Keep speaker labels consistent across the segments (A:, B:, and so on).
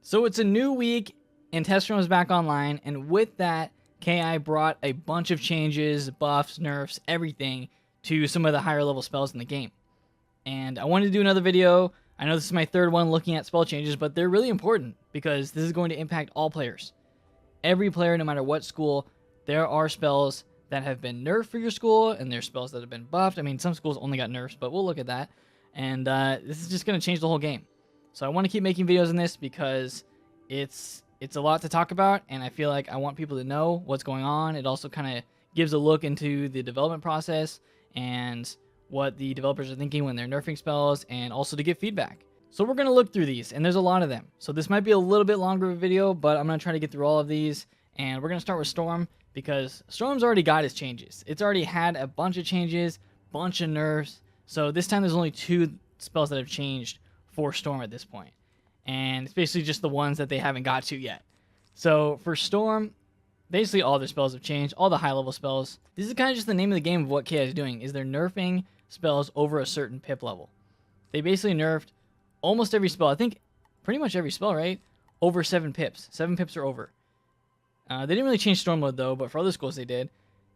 A: So it's a new week and test run is back online, and with that, KI brought a bunch of changes, buffs, nerfs, everything to some of the higher level spells in the game. And I wanted to do another video. I know this is my third one looking at spell changes, but they're really important because this is going to impact all players. Every player, no matter what school, there are spells that have been nerfed for your school, and there's spells that have been buffed. I mean, some schools only got nerfs, but we'll look at that. And this is just going to change the whole game. So I want to keep making videos on this because it's a lot to talk about, and I feel like I want people to know what's going on. It also kind of gives a look into the development process and what the developers are thinking when they're nerfing spells, and also to get feedback. So we're going to look through these, and there's a lot of them. So this might be a little bit longer of a video, but I'm going to try to get through all of these. And we're going to start with Storm, because Storm's already got its changes. It's already had a bunch of changes, bunch of nerfs. So this time there's only 2 spells that have changed for Storm at this point. And it's basically just the ones that they haven't got to yet. So for Storm, basically all their spells have changed, all the high level spells. This is kind of just the name of the game of what KI is doing, is they're nerfing spells over a certain pip level. They basically nerfed almost every spell, I think pretty much every spell, right? Over 7 pips. 7 pips or over. They didn't really change Storm Mode though, but for other schools they did.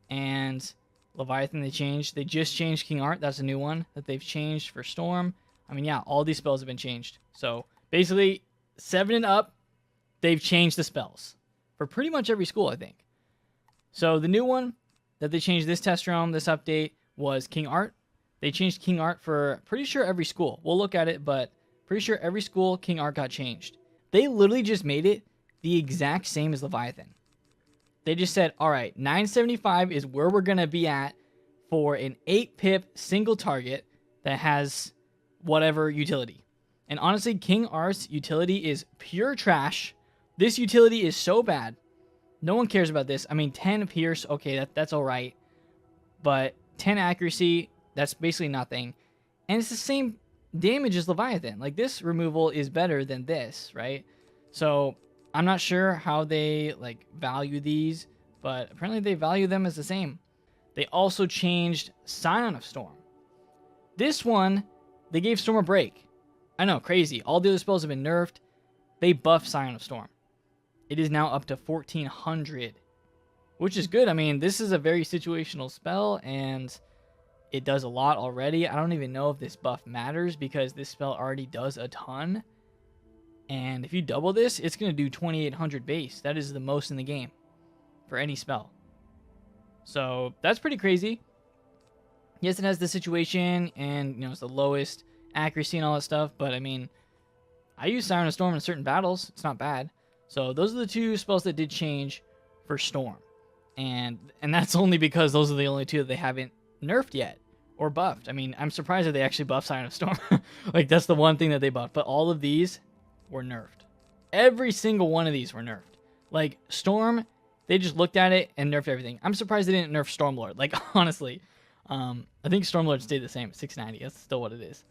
A: And Leviathan they changed. They just changed King Art. That's a new one that they've changed for Storm. I mean, yeah, all these spells have been changed. So basically, 7 and up, they've changed the spells for pretty much every school, I think. So the new one that they changed this test round, this update, was King Art. They changed King Art for pretty sure every school. We'll look at it, but pretty sure every school King Art got changed. They literally just made it the exact same as Leviathan. They just said, all right, 975 is where we're going to be at for an 8 pip single target that has whatever utility. And honestly, King Art's utility is pure trash. This utility is so bad. No one cares about this. I mean, 10 pierce, okay, that's all right. But 10 accuracy, that's basically nothing. And it's the same damage as Leviathan. Like, this removal is better than this, right? So I'm not sure how they like value these, but apparently they value them as the same. They also changed Scion of Storm. This one, they gave Storm a break. I know, crazy. All the other spells have been nerfed. They buffed Scion of Storm. It is now up to 1400, which is good. I mean, this is a very situational spell, and it does a lot already. I don't even know if this buff matters because this spell already does a ton. And if you double this, it's going to do 2800 base. That is the most in the game for any spell. So that's pretty crazy. Yes, it has the situation, and you know, it's the lowest accuracy and all that stuff, but I mean, I use Siren of Storm in certain battles. It's not bad. So those are the 2 spells that did change for Storm. And that's only because those are the only 2 that they haven't nerfed yet or buffed. I mean, I'm surprised that they actually buffed Siren of Storm. Like, that's the one thing that they buffed. But all of these were nerfed. Every single one of these were nerfed. Like, Storm, they just looked at it and nerfed everything. I'm surprised they didn't nerf Stormlord. Like, honestly, I think Stormlord stayed the same, 690. That's still what it is.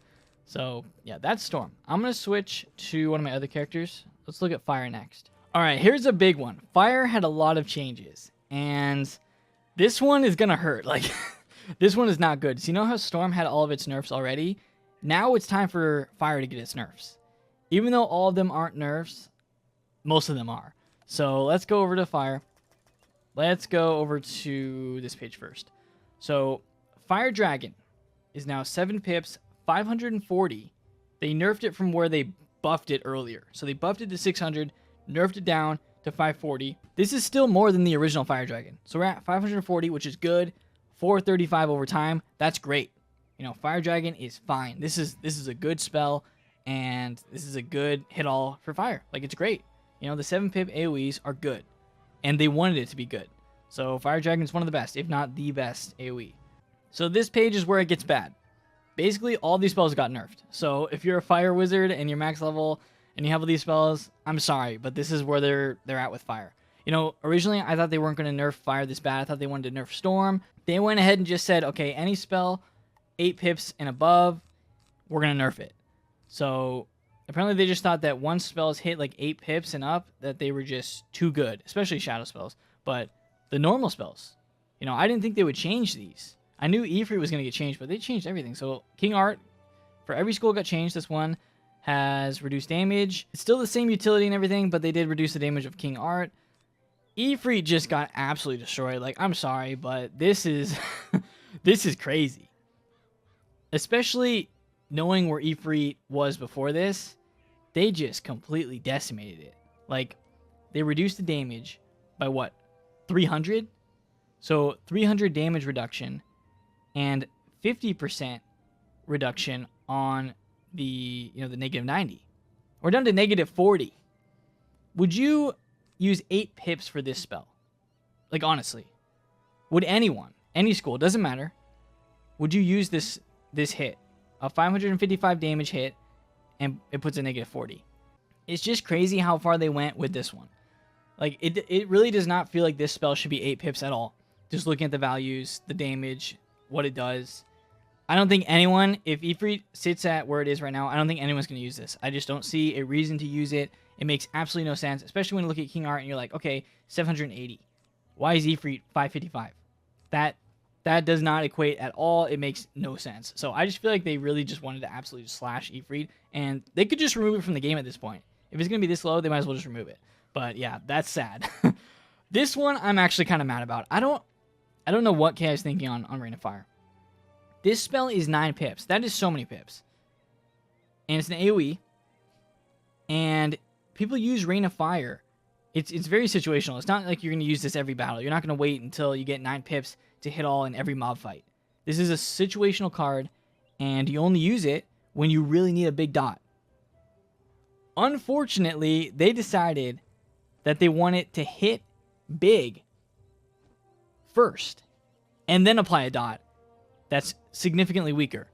A: So, yeah, that's Storm. I'm going to switch to one of my other characters. Let's look at Fire next. All right, here's a big one. Fire had a lot of changes, and this one is going to hurt. Like, this one is not good. So you know how Storm had all of its nerfs already? Now it's time for Fire to get its nerfs. Even though all of them aren't nerfs, most of them are. So let's go over to Fire. Let's go over to this page first. So Fire Dragon is now 7 pips, 540. They nerfed it from where they buffed it earlier. So they buffed it to 600, nerfed it down to 540. This is still more than the original Fire Dragon. So we're at 540, which is good. 435 over time. That's great. You know, Fire Dragon is fine. This is a good spell, and this is a good hit all for Fire. Like, it's great. You know, the 7 pip AoEs are good, and they wanted it to be good. So Fire Dragon is one of the best, if not the best AoE. So this page is where it gets bad. Basically, all these spells got nerfed. So if you're a Fire Wizard and you're max level and you have all these spells, I'm sorry, but this is where they're at with Fire. You know, originally I thought they weren't going to nerf Fire this bad. I thought they wanted to nerf Storm. They went ahead and just said, okay, any spell 8 pips and above, we're going to nerf it. So apparently they just thought that once spells hit like 8 pips and up, that they were just too good, especially shadow spells. But the normal spells, you know, I didn't think they would change these. I knew Ifrit was going to get changed, but they changed everything. So King Art, for every school got changed. This one has reduced damage. It's still the same utility and everything, but they did reduce the damage of King Art. Ifrit just got absolutely destroyed. Like, I'm sorry, but this is this is crazy. Especially knowing where Ifrit was before this, they just completely decimated it. Like, they reduced the damage by what? 300? So 300 damage reduction and 50% reduction on the, the negative 90. We're down to negative 40. Would you use 8 pips for this spell? Like, honestly, would anyone, any school, doesn't matter, would you use this hit? A 555 damage hit, and it puts a negative 40. It's just crazy how far they went with this one. Like, it really does not feel like this spell should be 8 pips at all. Just looking at the values, the damage, what it does. I don't think anyone, if Ifrit sits at where it is right now, I don't think anyone's going to use this. I just don't see a reason to use it. It makes absolutely no sense, especially when you look at King Art and you're like, okay, 780. Why is Ifrit 555? That does not equate at all. It makes no sense. So I just feel like they really just wanted to absolutely slash Ifrit, and they could just remove it from the game at this point. If it's going to be this low, they might as well just remove it. But yeah, that's sad. This one I'm actually kind of mad about. I don't know what KI is thinking on Rain of Fire. This spell is 9 pips. That is so many pips. And it's an AoE. And people use Rain of Fire. It's very situational. It's not like you're going to use this every battle. You're not going to wait until you get 9 pips to hit all in every mob fight. This is a situational card, and you only use it when you really need a big dot. Unfortunately, they decided that they want it to hit big first, and then apply a dot that's significantly weaker.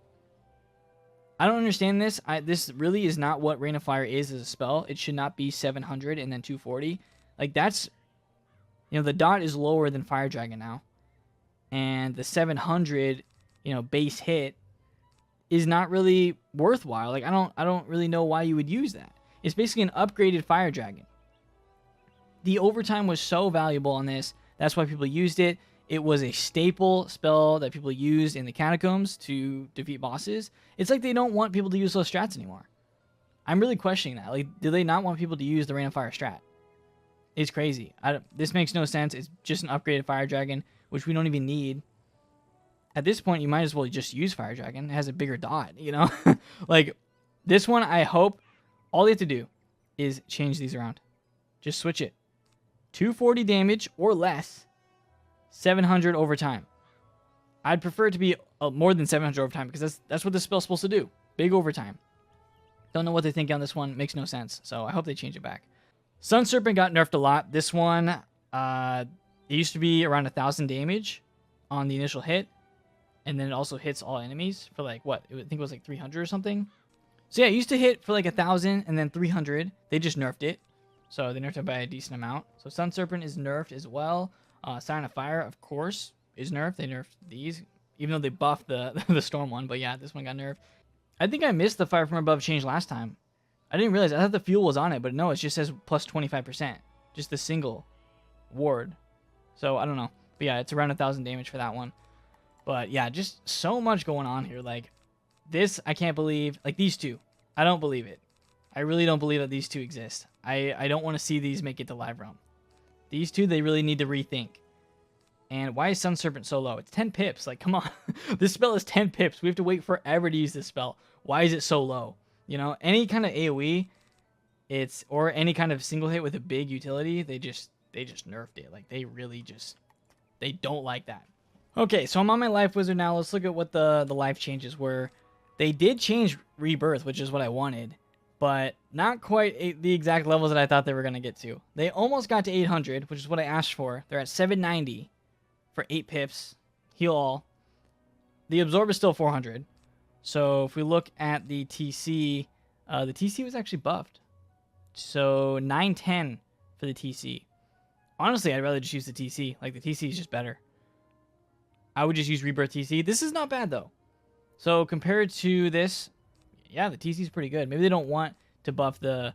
A: I don't understand this. This really is not what Rain of Fire is as a spell. It should not be 700 and then 240. Like, that's, the dot is lower than Fire Dragon now. And the 700, base hit is not really worthwhile. Like, I don't really know why you would use that. It's basically an upgraded Fire Dragon. The overtime was so valuable on this. That's why people used it. It was a staple spell that people used in the catacombs to defeat bosses. It's like they don't want people to use those strats anymore. I'm really questioning that. Like, do they not want people to use the Rain of Fire strat? It's crazy. This makes no sense. It's just an upgraded Fire Dragon, which we don't even need. At this point, you might as well just use Fire Dragon. It has a bigger dot, Like, this one, I hope all they have to do is change these around. Just switch it. 240 damage or less, 700 overtime. I'd prefer it to be more than 700 overtime, because that's what this spell's supposed to do. Big overtime. Don't know what they think on this one. Makes no sense. So I hope they change it back. Sun Serpent got nerfed a lot. This one, it used to be around 1,000 damage on the initial hit. And then it also hits all enemies for like, what? I think it was like 300 or something. So yeah, it used to hit for like 1,000 and then 300. They just nerfed it. So they nerfed it by a decent amount. So Sun Serpent is nerfed as well. Siren of Fire, of course, is nerfed. They nerfed these, even though they buffed the the Storm one. But yeah, this one got nerfed. I think I missed the Fire from Above change last time. I didn't realize. I thought the fuel was on it, but no, it just says plus 25%. Just the single ward. So I don't know. But yeah, it's around 1,000 damage for that one. But yeah, just so much going on here. Like, this, I can't believe. Like, these two. I don't believe it. I really don't believe that these two exist. I don't want to see these make it to live realm. These two, they really need to rethink. And why is Sun Serpent so low? It's 10 pips. Like, come on. This spell is 10 pips. We have to wait forever to use this spell. Why is it so low? Any kind of AoE, or any kind of single hit with a big utility, they just nerfed it. Like, they really just, they don't like that. Okay, so I'm on my life wizard now. Let's look at what the life changes were. They did change rebirth, which is what I wanted, but not quite the exact levels that I thought they were going to get to. They almost got to 800, which is what I asked for. They're at 790 for 8 pips. Heal all. The absorb is still 400. So if we look at the TC was actually buffed. So 910 for the TC. Honestly, I'd rather just use the TC. Like, the TC is just better. I would just use rebirth TC. This is not bad, though. So compared to this, yeah, the TC is pretty good. Maybe they don't want to buff the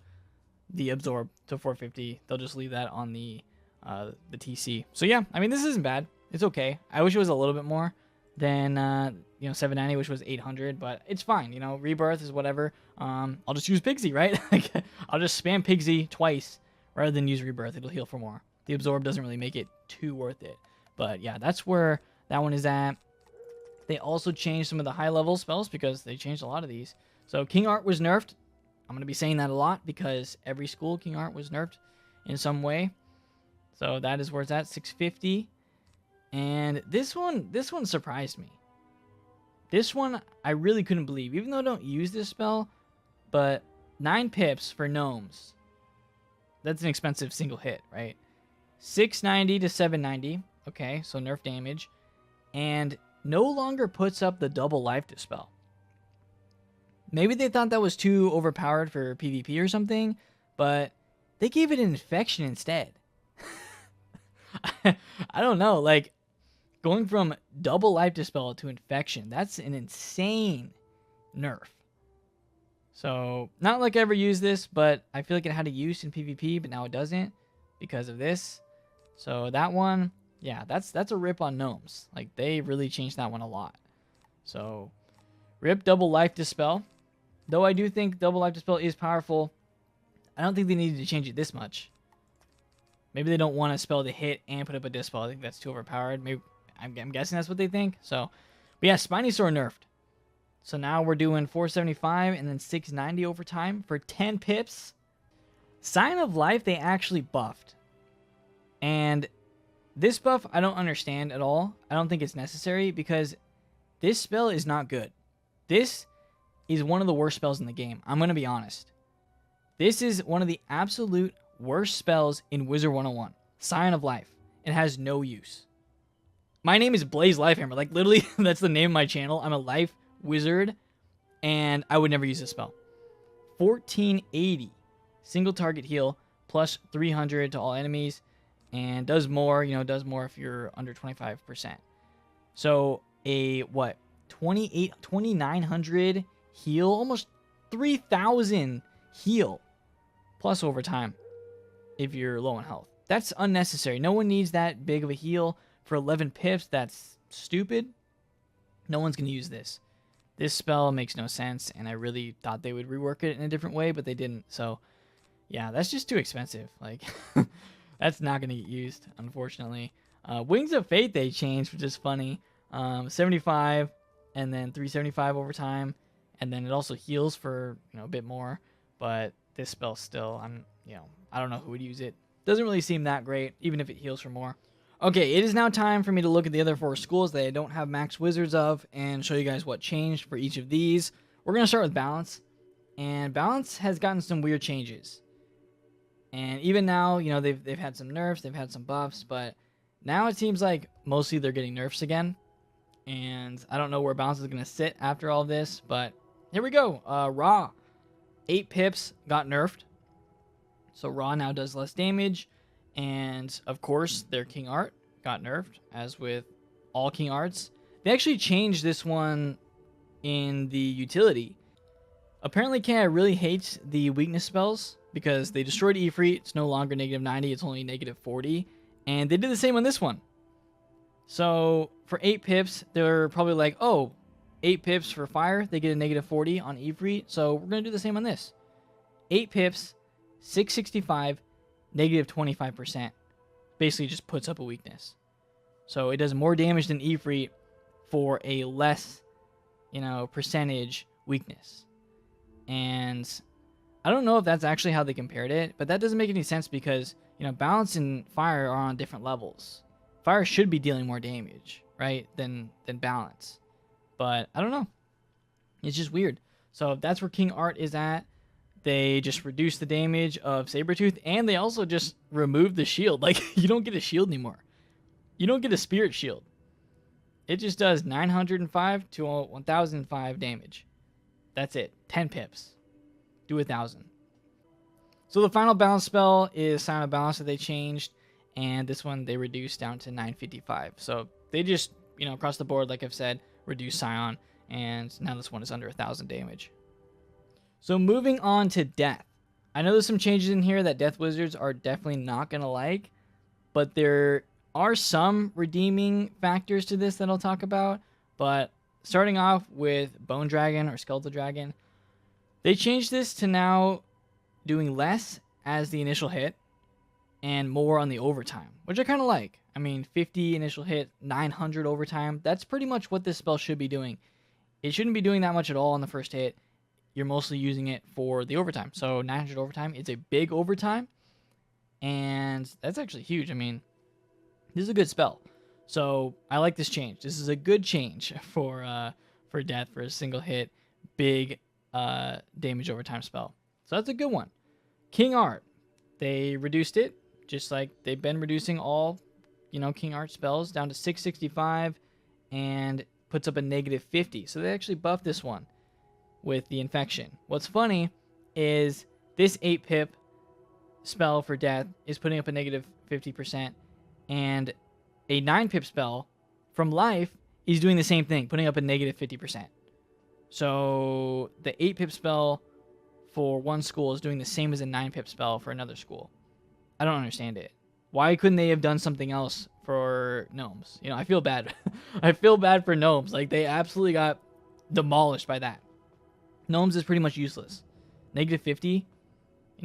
A: absorb to 450. They'll just leave that on the TC. So yeah, I mean, this isn't bad. It's okay. I wish it was a little bit more than 790, which was 800, but it's fine. Rebirth is whatever. I'll just use Pixie, right? Like, I'll just spam Pixie twice rather than use Rebirth. It'll heal for more. The Absorb doesn't really make it too worth it. But yeah, that's where that one is at. They also changed some of the high-level spells because they changed a lot of these. So King Art was nerfed. I'm going to be saying that a lot because every school King Art was nerfed in some way. So that is where it's at, 650. And this one surprised me. This one I really couldn't believe, even though I don't use this spell, but 9 pips for gnomes. That's an expensive single hit, right? 690 to 790. Okay, so nerf damage. And no longer puts up the double life dispel. Maybe they thought that was too overpowered for PvP or something, but they gave it an infection instead. I don't know, like, going from double life dispel to infection, that's an insane nerf. So, not like I ever used this, but I feel like it had a use in PvP, but now it doesn't because of this. So that one, yeah, that's a rip on gnomes. Like, they really changed that one a lot. So, rip double life dispel. Though I do think double life dispel is powerful, I don't think they needed to change it this much. Maybe they don't want to spell the hit and put up a dispel. I think that's too overpowered. Maybe I'm guessing that's what they think. So, but yeah, Spiny Sword nerfed. So now we're doing 475 and then 690 over time for 10 pips. Sign of Life they actually buffed. And this buff I don't understand at all. I don't think it's necessary because this spell is not good. This is one of the worst spells in the game. I'm going to be honest. This is one of the absolute worst spells in Wizard101. Sign of Life. It has no use. My name is BlazeLifehammer. Like, literally, that's the name of my channel. I'm a life wizard, and I would never use this spell. 1480. Single target heal, plus 300 to all enemies, and does more, does more if you're under 25%. So, a, 2,900 heal, almost 3,000 heal, plus overtime if you're low on health. That's unnecessary. No one needs that big of a heal for 11 pips. That's stupid. No one's going to use this. This spell makes no sense, and I really thought they would rework it in a different way, but they didn't. So, yeah, that's just too expensive. Like, that's not going to get used, unfortunately. Wings of Fate they changed, which is funny. 75, and then 375 over time, and then it also heals for a bit more. But this spell still, I don't know who would use it. Doesn't really seem that great, even if it heals for more. Okay, it is now time for me to look at the other 4 schools that I don't have max wizards of and show you guys what changed for each of these. We're going to start with Balance, and Balance has gotten some weird changes. And even now, they've had some nerfs, they've had some buffs, but now it seems like mostly they're getting nerfs again. And I don't know where Balance is going to sit after all this, but here we go. Raw. 8 pips got nerfed. So Raw now does less damage. And, of course, their King Art got nerfed, as with all King Arts. They actually changed this one in the utility. Apparently, Kai really hates the weakness spells because they destroyed Ifrit. It's no longer negative 90. It's only negative 40. And they did the same on this one. So, for 8 pips, they're probably like, oh, 8 pips for fire. They get a negative 40 on Ifrit. So, we're going to do the same on this. 8 pips, 665, negative 25%. Basically just puts up a weakness. So it does more damage than Ifrit for a less, percentage weakness. And I don't know if that's actually how they compared it, but that doesn't make any sense because, Balance and Fire are on different levels. Fire should be dealing more damage, right, than Balance. But I don't know. It's just weird. So that's where King Art is at. They just reduced the damage of Sabretooth, and they also just removed the shield. Like, you don't get a shield anymore. You don't get a Spirit Shield. It just does 905 to 1005 damage. That's it. 10 pips. Do 1,000. So the final balance spell is Sign of Balance that they changed, and this one they reduced down to 955. So they just, across the board, like I've said, reduced Scion, and now this one is under 1,000 damage. So moving on to Death. I know there's some changes in here that Death Wizards are definitely not going to like, but there are some redeeming factors to this that I'll talk about, but starting off with Bone Dragon or Skeletal Dragon, they changed this to now doing less as the initial hit and more on the overtime, which I kind of like. I mean, 50 initial hit, 900 overtime. That's pretty much what this spell should be doing. It shouldn't be doing that much at all on the first hit. You're mostly using it for the overtime. So 900 overtime, it's a big overtime, and that's actually huge. I mean, this is a good spell. So I like this change. This is a good change for death, for a single hit, big damage overtime spell. So that's a good one. King Art, they reduced it, just like they've been reducing all, King Art spells down to 665, and puts up a negative 50. So they actually buffed this one with the infection. What's funny is this 8-pip spell for death is putting up a negative 50%, and a 9-pip spell from life is doing the same thing, putting up a negative 50%. So the 8-pip spell for one school is doing the same as a 9-pip spell for another school. I don't understand it. Why couldn't they have done something else for gnomes? I feel bad. I feel bad for gnomes. Like, they absolutely got demolished by that. Gnomes is pretty much useless. Negative 50.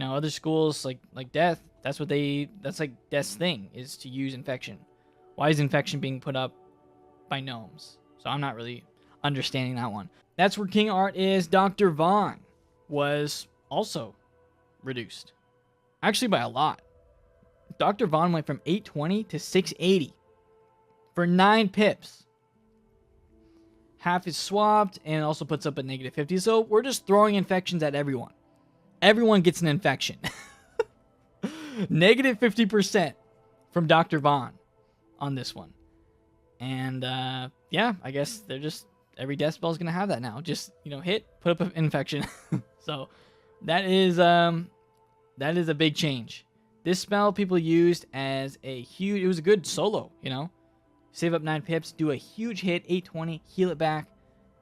A: Other schools like death, that's like death's thing, is to use infection. Why is infection being put up by gnomes? So I'm not really understanding that one. That's where King Art is. Dr. Vaughn was also reduced. Actually by a lot. Dr. Vaughn went from 820 to 680 for 9 pips. Half is swapped and also puts up a negative 50. So we're just throwing infections at everyone. Everyone gets an infection. Negative 50% from Dr. Vaughn on this one. And yeah, I guess they're just, every death spell is going to have that now. Just, hit, put up an infection. So that is a big change. This spell people used as a huge, it was a good solo, Save up 9 pips, do a huge hit, 820, heal it back.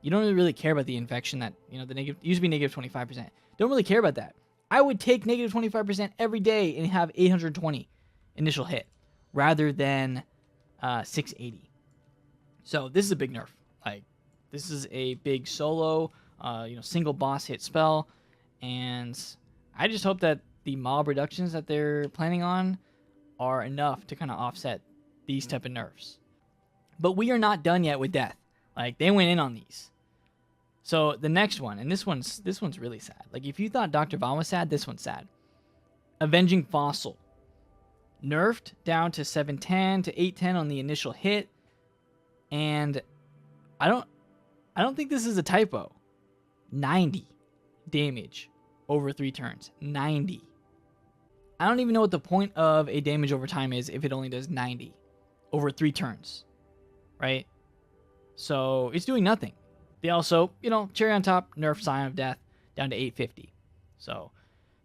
A: You don't really care about the infection that, the negative, it used to be negative 25%. Don't really care about that. I would take negative 25% every day and have 820 initial hit rather than 680. So this is a big nerf. Like, this is a big solo, single boss hit spell. And I just hope that the mob reductions that they're planning on are enough to kind of offset these type of nerfs. But we are not done yet with death. Like, they went in on these. So the next one, and this one's really sad. Like, if you thought Dr. Vaughn was sad, this one's sad. Avenging Fossil. Nerfed down to 710 to 810 on the initial hit. And I don't think this is a typo. 90 damage over 3 turns. 90. I don't even know what the point of a damage over time is if it only does 90 over 3 turns. Right? So it's doing nothing. They also, cherry on top, nerf Sign of Death down to 850. So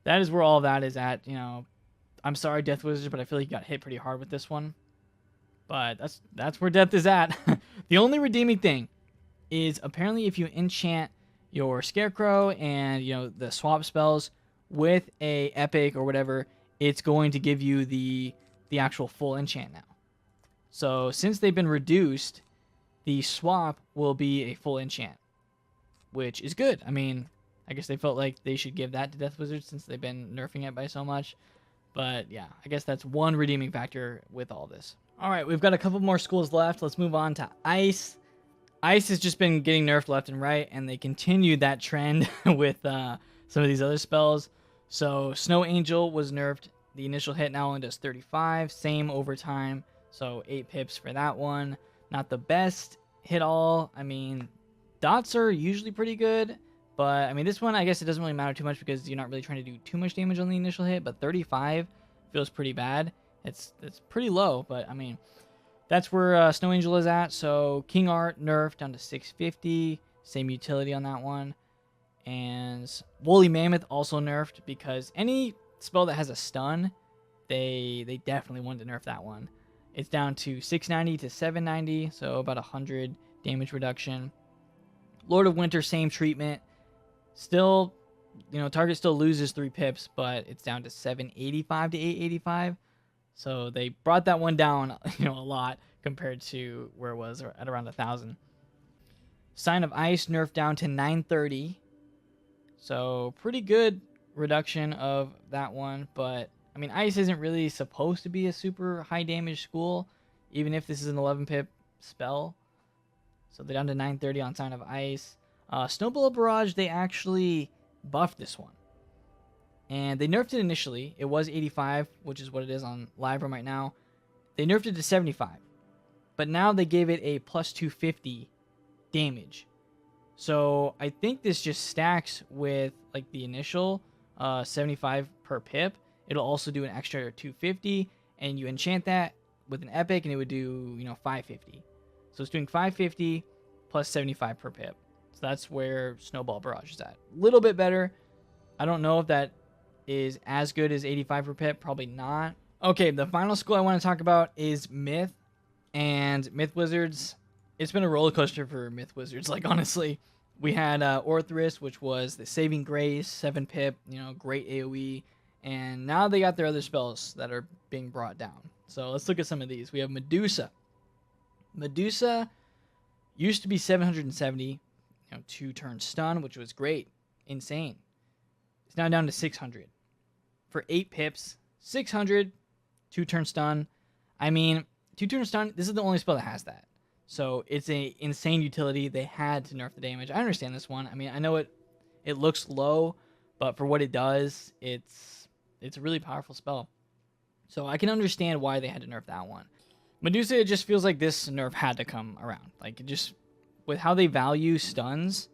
A: that is where all of that is at. I'm sorry, Death Wizard, but I feel like you got hit pretty hard with this one. But that's where death is at. The only redeeming thing is apparently if you enchant your Scarecrow and, the swap spells with a epic or whatever, it's going to give you the actual full enchant now. So since they've been reduced, the swap will be a full enchant, which is good. I mean, I guess they felt like they should give that to Death Wizard since they've been nerfing it by so much. But yeah, I guess that's one redeeming factor with all this. All right, we've got a couple more schools left. Let's move on to Ice. Ice has just been getting nerfed left and right, and they continued that trend with some of these other spells. So Snow Angel was nerfed. The initial hit now only does 35, same overtime. So 8 pips for that one. Not the best hit all. I mean, dots are usually pretty good, but I mean, this one, I guess it doesn't really matter too much because you're not really trying to do too much damage on the initial hit, but 35 feels pretty bad. It's pretty low, but I mean, that's where Snow Angel is at. So King Art nerfed down to 650, same utility on that one. And Woolly Mammoth also nerfed because any spell that has a stun, they definitely wanted to nerf that one. It's down to 690 to 790, so about 100 damage reduction. Lord of Winter, same treatment. Still, target still loses 3 pips, but it's down to 785 to 885. So they brought that one down, a lot compared to where it was at around 1,000. Sign of Ice nerfed down to 930. So pretty good reduction of that one. But I mean, Ice isn't really supposed to be a super high damage school, even if this is an 11 pip spell. So they're down to 930 on Sign of Ice. Snowball Barrage, they actually buffed this one. And they nerfed it initially. It was 85, which is what it is on live room right now. They nerfed it to 75. But now they gave it a plus 250 damage. So I think this just stacks with like the initial 75 per pip. It'll also do an extra 250, and you enchant that with an epic, and it would do 550. So it's doing 550 plus 75 per pip. So that's where Snowball Barrage is at. A little bit better. I don't know if that is as good as 85 per pip. Probably not. Okay, the final school I want to talk about is Myth. And Myth Wizards, it's been a roller coaster for Myth Wizards. Like, honestly, we had Orthrus, which was the Saving Grace, 7 pip, great AoE. And now they got their other spells that are being brought down. So let's look at some of these. We have Medusa. Medusa used to be 770, 2-turn stun, which was great, insane. It's now down to 600. For 8 pips, 600, 2-turn stun. I mean, 2-turn stun, this is the only spell that has that. So it's an insane utility. They had to nerf the damage. I understand this one. I mean, I know it looks low, but for what it does, it's a really powerful spell. So I can understand why they had to nerf that one. Medusa, it just feels like this nerf had to come around. Like, it just, with how they value stuns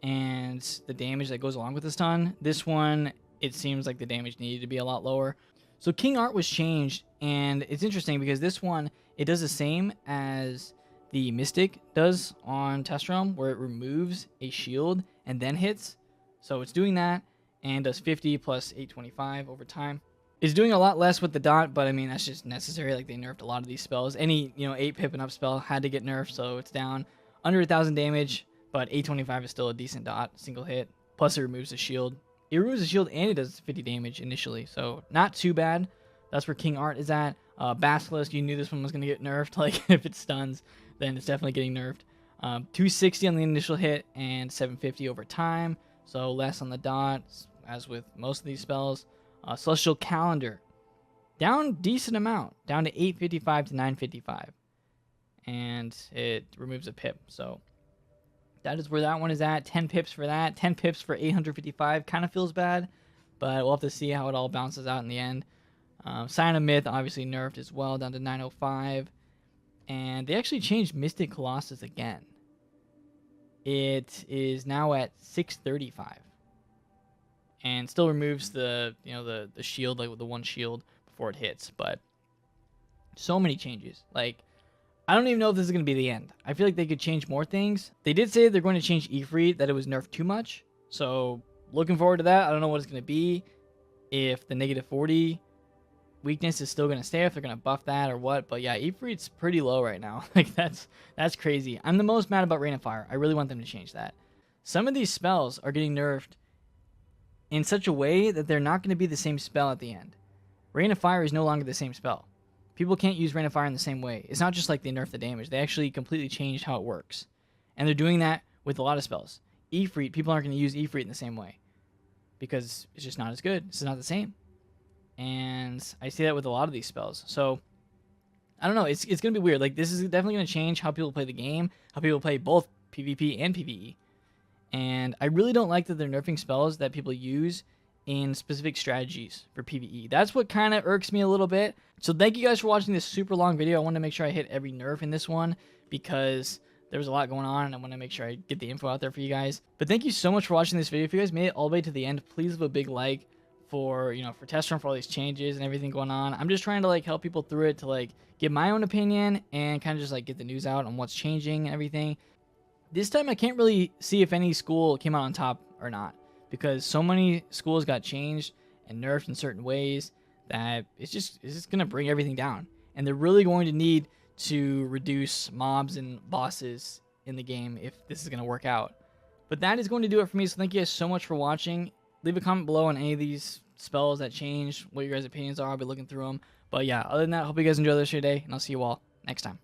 A: and the damage that goes along with the stun, this one, it seems like the damage needed to be a lot lower. So King Art was changed, and it's interesting because this one, it does the same as the Mystic does on Test Realm, where it removes a shield and then hits. So it's doing that, and does 50 plus 825 over time. It's doing a lot less with the dot, but I mean, that's just necessary. Like, they nerfed a lot of these spells. Any 8 pip and up spell had to get nerfed, so it's down under 1,000 damage, but 825 is still a decent dot, single hit. Plus, it removes the shield. It removes the shield and it does 50 damage initially, so not too bad. That's where King Art is at. Basilisk, you knew this one was going to get nerfed. Like, if it stuns, then it's definitely getting nerfed. 260 on the initial hit and 750 over time, so less on the dot, as with most of these spells. Celestial Calendar, down decent amount, down to 855 to 955, and it removes a pip. So that is where that one is at. 10 pips for that. 10 pips for 855. Kind of feels bad, but we'll have to see how it all bounces out in the end. Sign of Myth, obviously nerfed as well, down to 905. And they actually changed Mystic Colossus again. It is now at 635. And still removes the the shield, like with the one shield before it hits. But so many changes. Like, I don't even know if this is going to be the end. I feel like they could change more things. They did say they're going to change Ifrit, that it was nerfed too much. So looking forward to that. I don't know what it's going to be. If the negative 40 weakness is still going to stay, if they're going to buff that or what. But yeah, Ifrit's pretty low right now. Like, that's crazy. I'm the most mad about Rain of Fire. I really want them to change that. Some of these spells are getting nerfed in such a way that they're not going to be the same spell at the end. Rain of Fire is no longer the same spell. People can't use Rain of Fire in the same way. It's not just like they nerfed the damage. They actually completely changed how it works. And they're doing that with a lot of spells. Ifrit, people aren't going to use Ifrit in the same way, because it's just not as good. It's not the same. And I see that with a lot of these spells. So, I don't know. It's going to be weird. Like, this is definitely going to change how people play the game, how people play both PvP and PvE. And I really don't like that they're nerfing spells that people use in specific strategies for PvE. That's what kind of irks me a little bit. So thank you guys for watching this super long video. I wanted to make sure I hit every nerf in this one because there was a lot going on, and I want to make sure I get the info out there for you guys. But thank you so much for watching this video. If you guys made it all the way to the end, please leave a big like for Test Run, for all these changes and everything going on. I'm just trying to like help people through it, to like give my own opinion and kind of just like get the news out on what's changing and everything. This time I can't really see if any school came out on top or not, because so many schools got changed and nerfed in certain ways that it's just going to bring everything down. And they're really going to need to reduce mobs and bosses in the game if this is going to work out. But that is going to do it for me, so thank you guys so much for watching. Leave a comment below on any of these spells that changed, what your guys' opinions are. I'll be looking through them. But yeah, other than that, hope you guys enjoy the rest of your day, and I'll see you all next time.